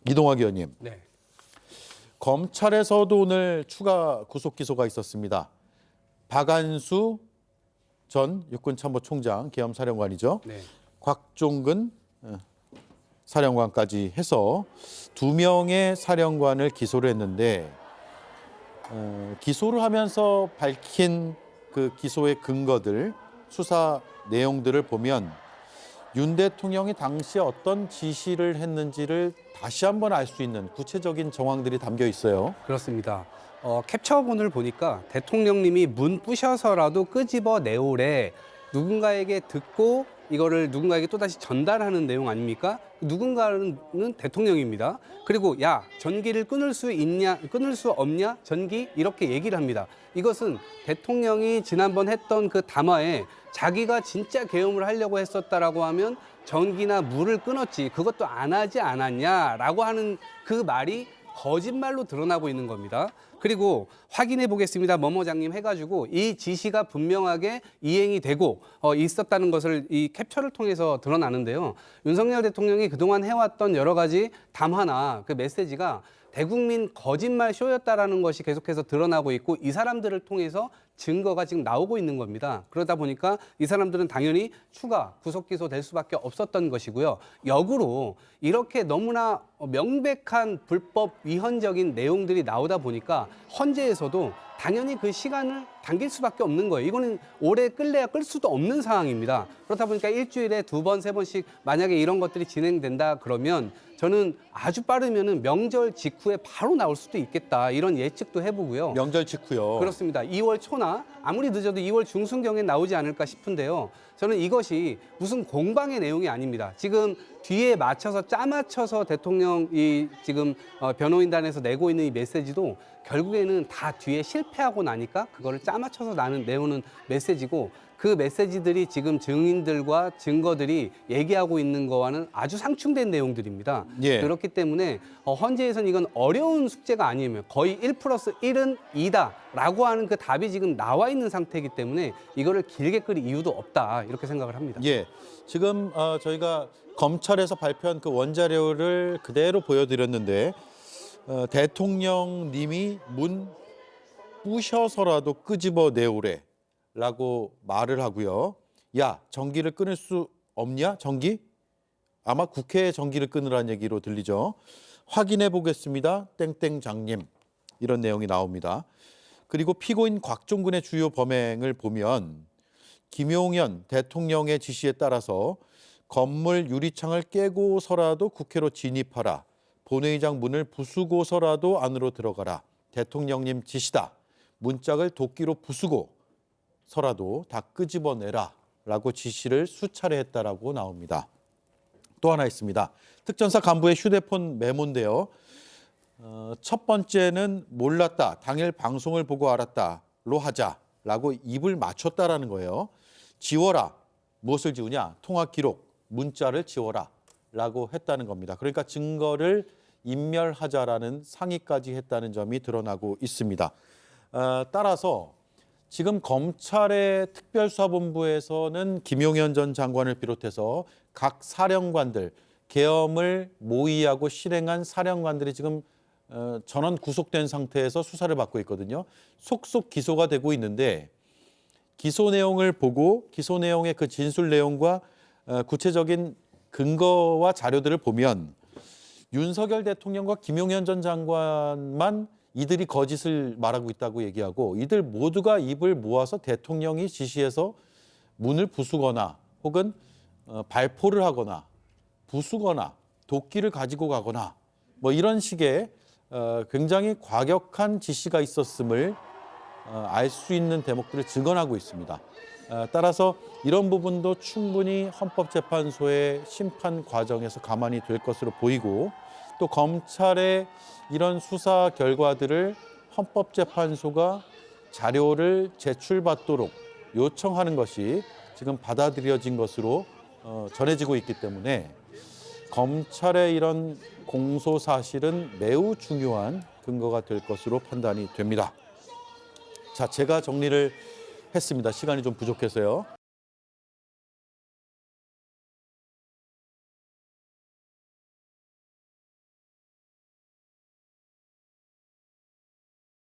이동학 의원님, 네. 검찰에서도 오늘 추가 구속 기소가 있었습니다. 박안수 전 육군참모총장 계엄사령관이죠. 네. 곽종근 사령관까지 해서 2명의 사령관을 기소를 했는데 기소를 하면서 밝힌 그 기소의 근거들, 수사 내용들을 보면 윤 대통령이 당시에 어떤 지시를 했는지를 다시 한번 알 수 있는 구체적인 정황들이 담겨 있어요. 그렇습니다. 캡처본을 보니까 대통령님이 문 부셔서라도 끄집어 내오래 누군가에게 듣고 이거를 누군가에게 또다시 전달하는 내용 아닙니까? 누군가는 대통령입니다. 그리고 야, 전기를 끊을 수 있냐, 끊을 수 없냐, 전기 이렇게 얘기를 합니다. 이것은 대통령이 지난번 했던 그 담화에 자기가 진짜 계엄을 하려고 했었다라고 하면 전기나 물을 끊었지 그것도 안 하지 않았냐라고 하는 그 말이 거짓말로 드러나고 있는 겁니다. 그리고 확인해 보겠습니다. 머머장님 해가지고 이 지시가 분명하게 이행이 되고 있었다는 것을 이 캡처를 통해서 드러나는데요. 윤석열 대통령이 그동안 해왔던 여러 가지 담화나 그 메시지가 대국민 거짓말 쇼였다라는 것이 계속해서 드러나고 있고 이 사람들을 통해서 증거가 지금 나오고 있는 겁니다. 그러다 보니까 이 사람들은 당연히 추가 구속 기소될 수밖에 없었던 것이고요. 역으로 이렇게 너무나 명백한 불법 위헌적인 내용들이 나오다 보니까 헌재에서도 당연히 그 시간을 당길 수밖에 없는 거예요. 이거는 오래 끌래야 끌 수도 없는 상황입니다. 그렇다 보니까 일주일에 2번, 3번씩 만약에 이런 것들이 진행된다 그러면 저는 아주 빠르면은 명절 직후에 바로 나올 수도 있겠다. 이런 예측도 해보고요. 명절 직후요. 그렇습니다. 2월 초나 아무리 늦어도 2월 중순경에 나오지 않을까 싶은데요. 저는 이것이 무슨 공방의 내용이 아닙니다. 지금 뒤에 맞춰서 짜맞춰서 대통령이 지금 변호인단에서 내고 있는 이 메시지도 결국에는 다 뒤에 실패하고 나니까 그거를 짜맞춰서 내오는 메시지고 그 메시지들이 지금 증인들과 증거들이 얘기하고 있는 거와는 아주 상충된 내용들입니다. 예. 그렇기 때문에 헌재에서는 이건 어려운 숙제가 아니에요. 거의 1+1은 2다라고 하는 그 답이 지금 나와 있는 상태이기 때문에 이거를 길게 끌 이유도 없다 이렇게 생각을 합니다. 예, 지금 저희가 검찰에서 발표한 그 원자료를 그대로 보여드렸는데 대통령님이 문 부셔서라도 끄집어 내오래 라고 말을 하고요. 야, 전기를 끊을 수 없냐? 전기? 아마 국회에 전기를 끊으라는 얘기로 들리죠. 확인해 보겠습니다. 땡땡장님. 이런 내용이 나옵니다. 그리고 피고인 곽종근의 주요 범행을 보면 김용현 대통령의 지시에 따라서 건물 유리창을 깨고서라도 국회로 진입하라. 본회의장 문을 부수고서라도 안으로 들어가라. 대통령님 지시다. 문짝을 도끼로 부수고 서라도 다 끄집어내라 라고 지시를 수차례 했다라고 나옵니다. 또 하나 있습니다. 특전사 간부의 휴대폰 메모인데요. 첫 번째는 몰랐다. 당일 방송을 보고 알았다로 하자라고 입을 맞췄다라는 거예요. 지워라. 무엇을 지우냐? 통화 기록, 문자를 지워라 라고 했다는 겁니다. 그러니까 증거를 인멸하자라는 상의까지 했다는 점이 드러나고 있습니다. 따라서 지금 검찰의 특별수사본부에서는 김용현 전 장관을 비롯해서 각 사령관들, 계엄을 모의하고 실행한 사령관들이 지금 전원 구속된 상태에서 수사를 받고 있거든요. 속속 기소가 되고 있는데 기소 내용을 보고 기소 내용의 그 진술 내용과 구체적인 근거와 자료들을 보면 윤석열 대통령과 김용현 전 장관만 이들이 거짓을 말하고 있다고 얘기하고 이들 모두가 입을 모아서 대통령이 지시해서 문을 부수거나 혹은 발포를 하거나 부수거나 도끼를 가지고 가거나 뭐 이런 식의 굉장히 과격한 지시가 있었음을 알 수 있는 대목들을 증언하고 있습니다. 따라서 이런 부분도 충분히 헌법재판소의 심판 과정에서 감안이 될 것으로 보이고 또 검찰의 이런 수사 결과들을 헌법재판소가 자료를 제출받도록 요청하는 것이 지금 받아들여진 것으로 전해지고 있기 때문에 검찰의 이런 공소 사실은 매우 중요한 근거가 될 것으로 판단이 됩니다. 자, 제가 정리를 했습니다. 시간이 좀 부족해서요.